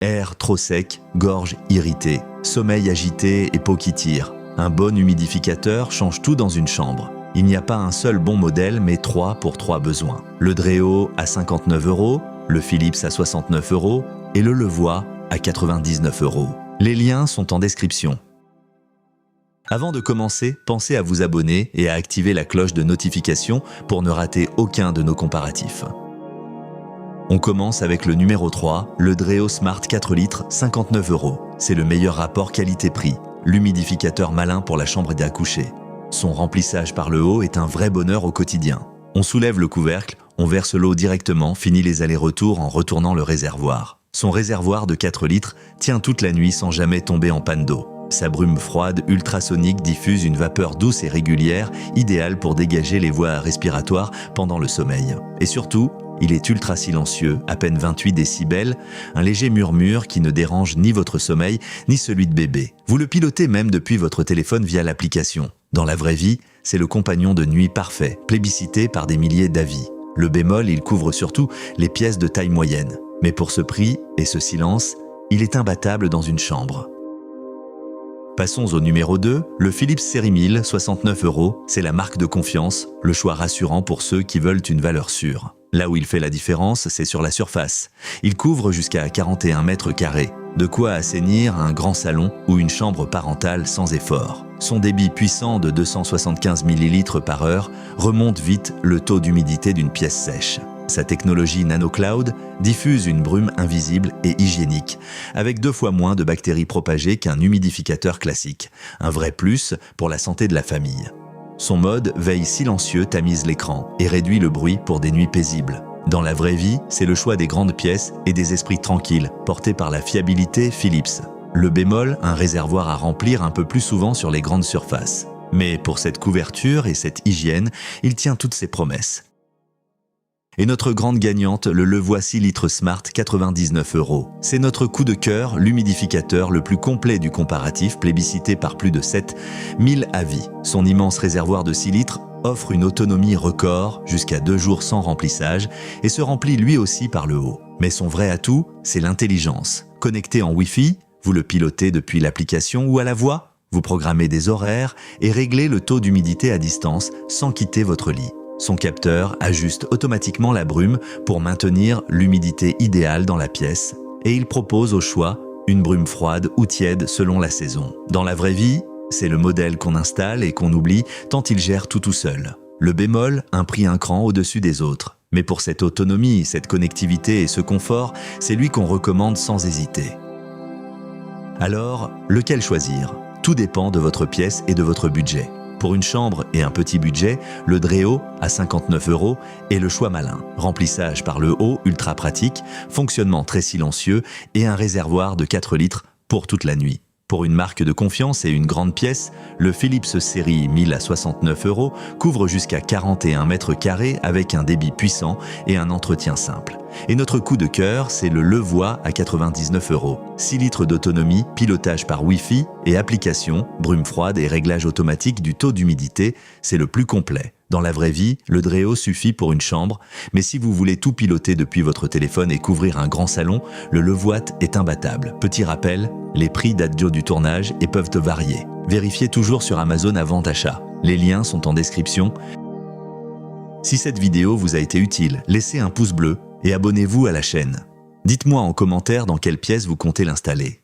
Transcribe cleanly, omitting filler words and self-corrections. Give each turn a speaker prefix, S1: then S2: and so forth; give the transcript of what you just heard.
S1: Air trop sec, gorge irritée, sommeil agité et peau qui tire. Un bon humidificateur change tout dans une chambre. Il n'y a pas un seul bon modèle, mais 3 pour 3 besoins. Le Dreo à 59 €, le Philips à 69 € et le Levoit à 99 €. Les liens sont en description. Avant de commencer, pensez à vous abonner et à activer la cloche de notification pour ne rater aucun de nos comparatifs. On commence avec le numéro 3, le Dreo Smart 4 litres, 59 €. C'est le meilleur rapport qualité-prix, l'humidificateur malin pour la chambre d'à coucher. Son remplissage par le haut est un vrai bonheur au quotidien. On soulève le couvercle, on verse l'eau directement, finit les allers-retours en retournant le réservoir. Son réservoir de 4 litres tient toute la nuit sans jamais tomber en panne d'eau. Sa brume froide ultrasonique diffuse une vapeur douce et régulière, idéale pour dégager les voies respiratoires pendant le sommeil. Et surtout, il est ultra silencieux, à peine 28 décibels, un léger murmure qui ne dérange ni votre sommeil ni celui de bébé. Vous le pilotez même depuis votre téléphone via l'application. Dans la vraie vie, c'est le compagnon de nuit parfait, plébiscité par des milliers d'avis. Le bémol, il couvre surtout les pièces de taille moyenne. Mais pour ce prix et ce silence, il est imbattable dans une chambre. Passons au numéro 2, le Philips Série 1000, 69 €. C'est la marque de confiance, le choix rassurant pour ceux qui veulent une valeur sûre. Là où il fait la différence, c'est sur la surface. Il couvre jusqu'à 41 mètres carrés, de quoi assainir un grand salon ou une chambre parentale sans effort. Son débit puissant de 275 ml par heure remonte vite le taux d'humidité d'une pièce sèche. Sa technologie NanoCloud diffuse une brume invisible et hygiénique, avec 2 fois moins de bactéries propagées qu'un humidificateur classique. Un vrai plus pour la santé de la famille. Son mode veille silencieux tamise l'écran et réduit le bruit pour des nuits paisibles. Dans la vraie vie, c'est le choix des grandes pièces et des esprits tranquilles, portés par la fiabilité Philips. Le bémol, un réservoir à remplir un peu plus souvent sur les grandes surfaces. Mais pour cette couverture et cette hygiène, il tient toutes ses promesses. Et notre grande gagnante, le Levoit 6 litres Smart, 99 €. C'est notre coup de cœur, l'humidificateur le plus complet du comparatif, plébiscité par plus de 7000 avis. Son immense réservoir de 6 litres offre une autonomie record, jusqu'à 2 jours sans remplissage, et se remplit lui aussi par le haut. Mais son vrai atout, c'est l'intelligence. Connecté en Wi-Fi, vous le pilotez depuis l'application ou à la voix, vous programmez des horaires et réglez le taux d'humidité à distance sans quitter votre lit. Son capteur ajuste automatiquement la brume pour maintenir l'humidité idéale dans la pièce et il propose au choix une brume froide ou tiède selon la saison. Dans la vraie vie, c'est le modèle qu'on installe et qu'on oublie tant il gère tout seul. Le bémol, un prix un cran au-dessus des autres. Mais pour cette autonomie, cette connectivité et ce confort, c'est lui qu'on recommande sans hésiter. Alors, lequel choisir? Tout dépend de votre pièce et de votre budget. Pour une chambre et un petit budget, le Dreo à 59 € est le choix malin. Remplissage par le haut ultra pratique, fonctionnement très silencieux et un réservoir de 4 litres pour toute la nuit. Pour une marque de confiance et une grande pièce, le Philips Série 1000 à 69 € couvre jusqu'à 41 mètres carrés avec un débit puissant et un entretien simple. Et notre coup de cœur, c'est le Levoit à 99 €. 6 litres d'autonomie, pilotage par Wi-Fi et application, brume froide et réglage automatique du taux d'humidité, c'est le plus complet. Dans la vraie vie, le Dreo suffit pour une chambre, mais si vous voulez tout piloter depuis votre téléphone et couvrir un grand salon, le Levoit est imbattable. Petit rappel, les prix datent du tournage et peuvent varier. Vérifiez toujours sur Amazon avant d'achat. Les liens sont en description. Si cette vidéo vous a été utile, laissez un pouce bleu et abonnez-vous à la chaîne. Dites-moi en commentaire dans quelle pièce vous comptez l'installer.